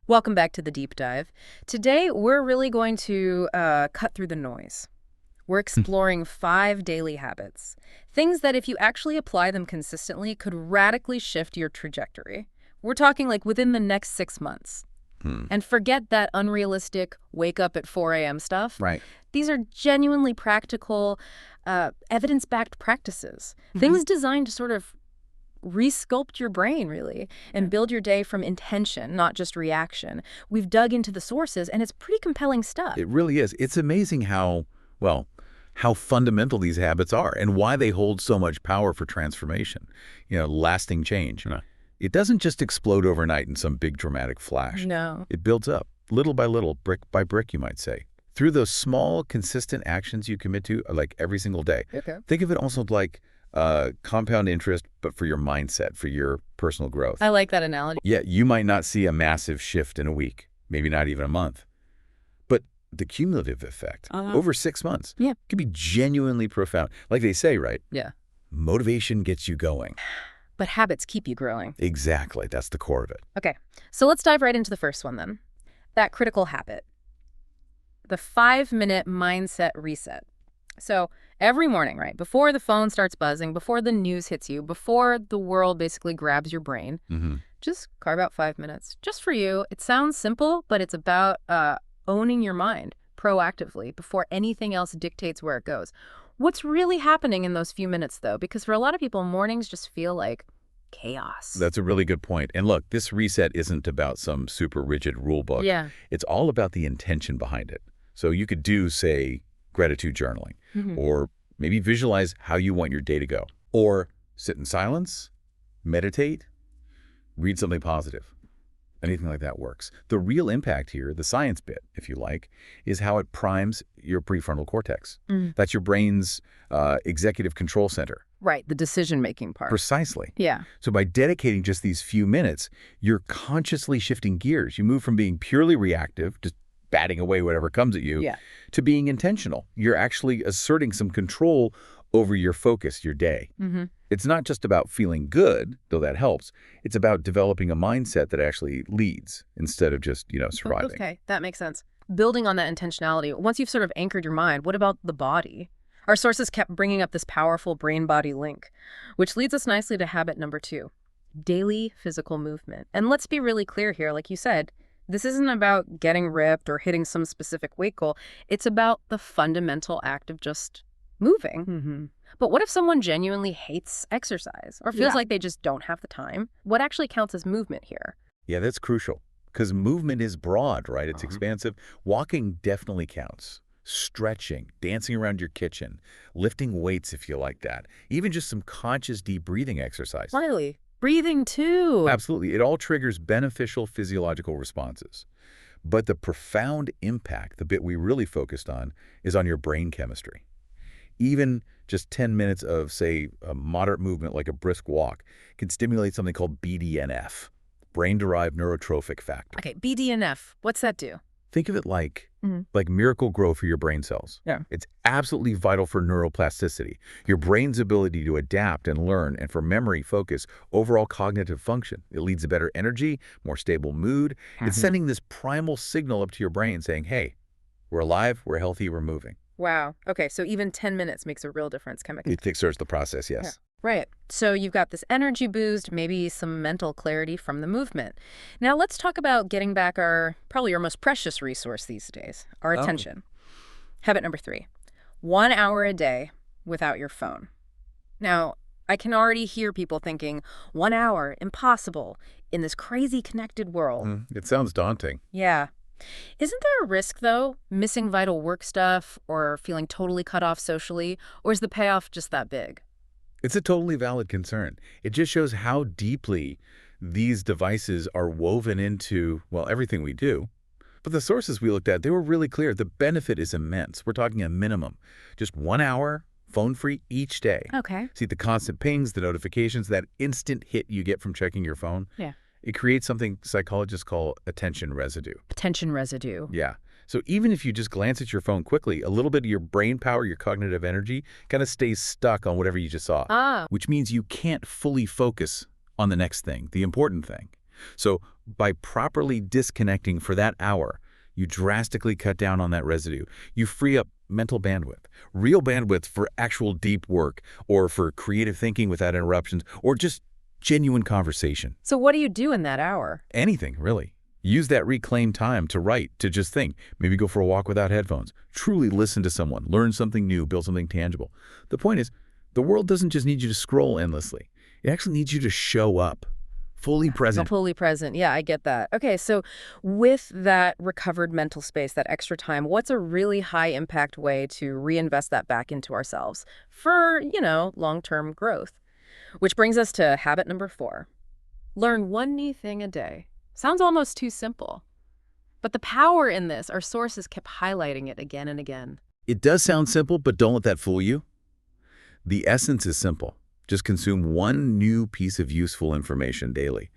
Welcome back to the deep dive. Today, we're really going to cut through the noise. We're exploring 5 daily habits, things that if you actually apply them consistently could radically shift your trajectory. We're talking like within the next 6 months. And forget that unrealistic wake up at 4 a.m. stuff. Right. These are genuinely practical, evidence-backed practices. Things designed to sort of resculpt your brain, really, and build your day from intention, not just reaction. We've dug into the sources, and it's pretty compelling stuff. It really is. It's amazing how fundamental these habits are and why they hold so much power for transformation, lasting change. Right. It doesn't just explode overnight in some big dramatic flash. No. It builds up, little by little, brick by brick, you might say, through those small, consistent actions you commit to, like every single day. Okay. Think of it also like compound interest, but for your mindset, for your personal growth. I like that analogy. Yeah, you might not see a massive shift in a week, maybe not even a month, but the cumulative effect over 6 months could be genuinely profound. Like they say, right? Yeah. Motivation gets you going. But habits keep you growing. Exactly. That's the core of it. Okay, so let's dive right into the first one then. That critical habit. The 5-minute mindset reset. So every morning, right, before the phone starts buzzing, before the news hits you, before the world basically grabs your brain, just carve out 5 minutes. Just for you. It sounds simple, but it's about owning your mind proactively before anything else dictates where it goes. What's really happening in those few minutes, though? Because for a lot of people, mornings just feel like chaos. That's a really good point. And look, this reset isn't about some super rigid rule book. Yeah. It's all about the intention behind it. So you could do, say, gratitude journaling, or maybe visualize how you want your day to go, or sit in silence, meditate, read something positive. Anything like that works. The real impact here, the science bit, if you like, is how it primes your prefrontal cortex. That's your brain's executive control center. Right, the decision-making part. Precisely. Yeah. So by dedicating just these few minutes, you're consciously shifting gears. You move from being purely reactive, just batting away whatever comes at you, to being intentional. You're actually asserting some control over your focus, your day. It's not just about feeling good, though that helps. It's about developing a mindset that actually leads instead of just, surviving. Okay, that makes sense. Building on that intentionality, once you've sort of anchored your mind, what about the body? Our sources kept bringing up this powerful brain-body link, which leads us nicely to habit number 2, daily physical movement. And let's be really clear here, like you said, this isn't about getting ripped or hitting some specific weight goal. It's about the fundamental act of just moving. But what if someone genuinely hates exercise or feels like they just don't have the time? What actually counts as movement here? Yeah, that's crucial because movement is broad, right? It's expansive. Walking definitely counts. Stretching, dancing around your kitchen, lifting weights if you like that. Even just some conscious deep breathing exercise. Finally, breathing too. Absolutely. It all triggers beneficial physiological responses. But the profound impact, the bit we really focused on, is on your brain chemistry. Even just 10 minutes of, say, a moderate movement like a brisk walk can stimulate something called BDNF, brain-derived neurotrophic factor. Okay, BDNF, what's that do? Think of it like miracle grow for your brain cells. Yeah. It's absolutely vital for neuroplasticity, your brain's ability to adapt and learn, and for memory, focus, overall cognitive function. It leads to better energy, more stable mood. It's sending this primal signal up to your brain saying, hey, we're alive, we're healthy, we're moving. Wow. Okay, so even 10 minutes makes a real difference chemically. It kickstarts the process, yes. Yeah. Right. So you've got this energy boost, maybe some mental clarity from the movement. Now let's talk about getting back probably our most precious resource these days, our attention. Habit number 3, 1 hour a day without your phone. Now, I can already hear people thinking, 1 hour, impossible, in this crazy connected world. It sounds daunting. Yeah. Isn't there a risk, though, missing vital work stuff or feeling totally cut off socially, or is the payoff just that big? It's a totally valid concern. It just shows how deeply these devices are woven into, well, everything we do. But the sources we looked at, they were really clear. The benefit is immense. We're talking a minimum. Just 1 hour, phone-free each day. Okay. See, the constant pings, the notifications, that instant hit you get from checking your phone. Yeah. It creates something psychologists call attention residue. Attention residue. Yeah. So even if you just glance at your phone quickly, a little bit of your brain power, your cognitive energy, kind of stays stuck on whatever you just saw, which means you can't fully focus on the next thing, the important thing. So by properly disconnecting for that hour, you drastically cut down on that residue. You free up mental bandwidth, real bandwidth for actual deep work or for creative thinking without interruptions or just genuine conversation. So what do you do in that hour? Anything, really. Use that reclaimed time to write, to just think. Maybe go for a walk without headphones. Truly listen to someone, learn something new, build something tangible. The point is, the world doesn't just need you to scroll endlessly. It actually needs you to show up, fully present. Fully present. Yeah, I get that. Okay, so with that recovered mental space, that extra time, what's a really high impact way to reinvest that back into ourselves for, long-term growth? Which brings us to habit number 4. Learn one new thing a day. Sounds almost too simple. But the power in this, our sources kept highlighting it again and again. It does sound simple, but don't let that fool you. The essence is simple. Just consume one new piece of useful information daily.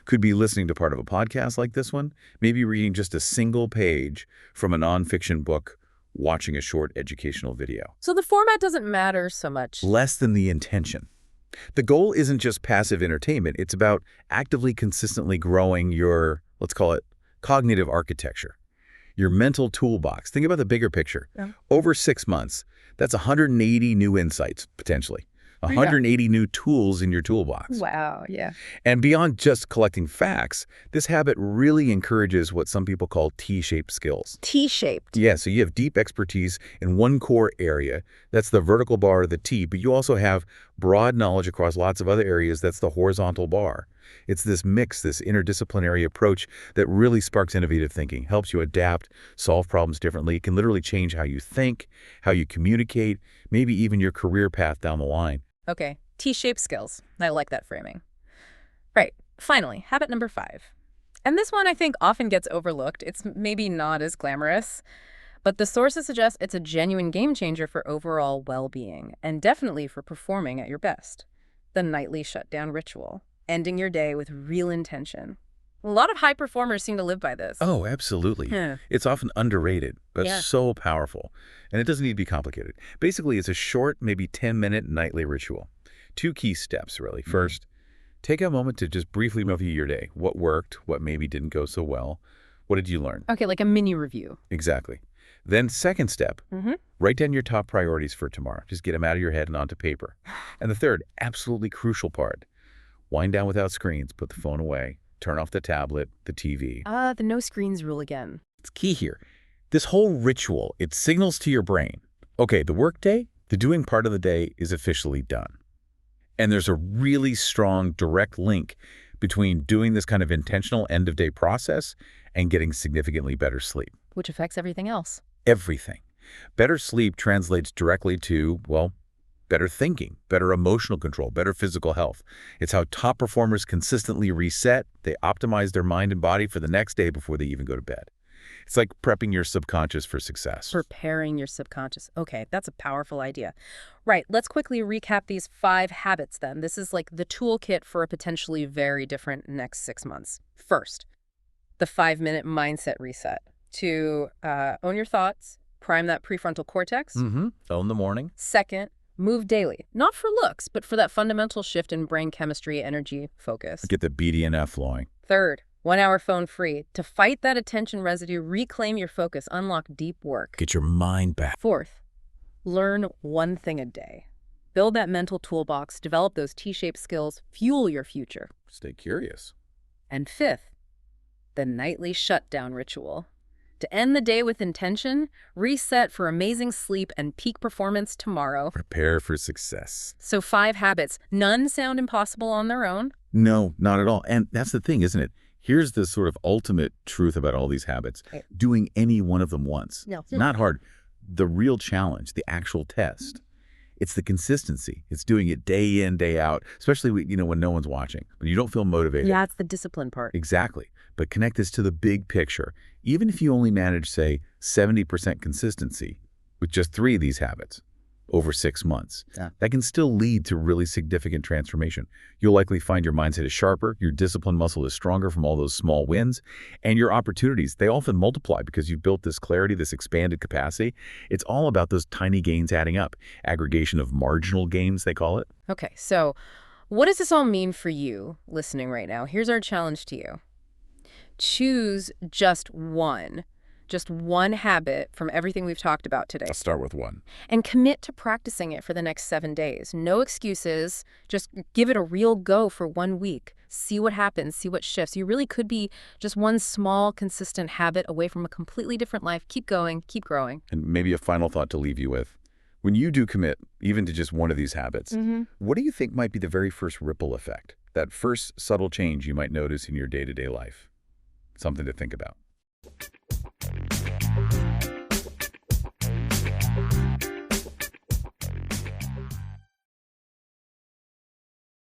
Could be listening to part of a podcast like this one, maybe reading just a single page from a nonfiction book, watching a short educational video. So the format doesn't matter so much. Less than the intention. The goal isn't just passive entertainment. It's about actively, consistently growing your, let's call it, cognitive architecture, your mental toolbox. Think about the bigger picture. Yeah. Over 6 months, that's 180 new insights, potentially. 180 new tools in your toolbox. Wow, yeah. And beyond just collecting facts, this habit really encourages what some people call T-shaped skills. T-shaped. Yeah, so you have deep expertise in one core area. That's the vertical bar of the T, but you also have broad knowledge across lots of other areas. That's the horizontal bar. It's this mix, this interdisciplinary approach that really sparks innovative thinking, helps you adapt, solve problems differently. It can literally change how you think, how you communicate, maybe even your career path down the line. Okay, T-shaped skills. I like that framing. Right, finally, habit number 5. And this one I think often gets overlooked. It's maybe not as glamorous, but the sources suggest it's a genuine game changer for overall well-being and definitely for performing at your best. The nightly shutdown ritual, ending your day with real intention. A lot of high performers seem to live by this. Oh, absolutely. Yeah. It's often underrated, but Yeah. so powerful. And it doesn't need to be complicated. Basically, it's a short, maybe 10-minute nightly ritual. 2 key steps, really. First, take a moment to just briefly review your day. What worked? What maybe didn't go so well? What did you learn? Okay, like a mini review. Exactly. Then second step, write down your top priorities for tomorrow. Just get them out of your head and onto paper. And the third, absolutely crucial part, wind down without screens. Put the phone away. Turn off the tablet, the TV. The no screens rule again. It's key here. This whole ritual, it signals to your brain, okay, the workday, the doing part of the day is officially done. And there's a really strong direct link between doing this kind of intentional end-of-day process and getting significantly better sleep. Which affects everything else. Everything. Better sleep translates directly to, well, better thinking, better emotional control, better physical health. It's how top performers consistently reset. They optimize their mind and body for the next day before they even go to bed. It's like prepping your subconscious for success. Preparing your subconscious. Okay, that's a powerful idea. Right, let's quickly recap these 5 habits then. This is like the toolkit for a potentially very different next 6 months. First, the 5-minute mindset reset to own your thoughts, prime that prefrontal cortex. Own the morning. Second, move daily. Not for looks, but for that fundamental shift in brain chemistry, energy, focus. Get the BDNF flowing. Third, 1 hour phone free. To fight that attention residue, reclaim your focus, unlock deep work. Get your mind back. Fourth, learn one thing a day. Build that mental toolbox, develop those T-shaped skills, fuel your future. Stay curious. And fifth, the nightly shutdown ritual. To end the day with intention, reset for amazing sleep and peak performance tomorrow. Prepare for success. So 5 habits. None sound impossible on their own. No, not at all. And that's the thing, isn't it? Here's the sort of ultimate truth about all these habits. Doing any one of them once. No. Not hard. The real challenge, the actual test, it's the consistency. It's doing it day in, day out, especially when no one's watching, when you don't feel motivated. Yeah, it's the discipline part. Exactly. But connect this to the big picture. Even if you only manage, say, 70% consistency with just 3 of these habits over 6 months, that can still lead to really significant transformation. You'll likely find your mindset is sharper, your discipline muscle is stronger from all those small wins, and your opportunities, they often multiply because you've built this clarity, this expanded capacity. It's all about those tiny gains adding up. Aggregation of marginal gains, they call it. Okay, so What does this all mean for you listening right now? Here's our challenge to you. Choose just one habit from everything we've talked about today, I'll start with one. and commit to practicing it for the next 7 days. No excuses. Just give it a real go for 1 week. See what happens, see what shifts. You really could be just one small, consistent habit away from a completely different life. Keep going, keep growing. And maybe a final thought to leave you with. When you do commit, even to just one of these habits, what do you think might be the very first ripple effect? That first subtle change you might notice in your day-to-day life? Something to think about.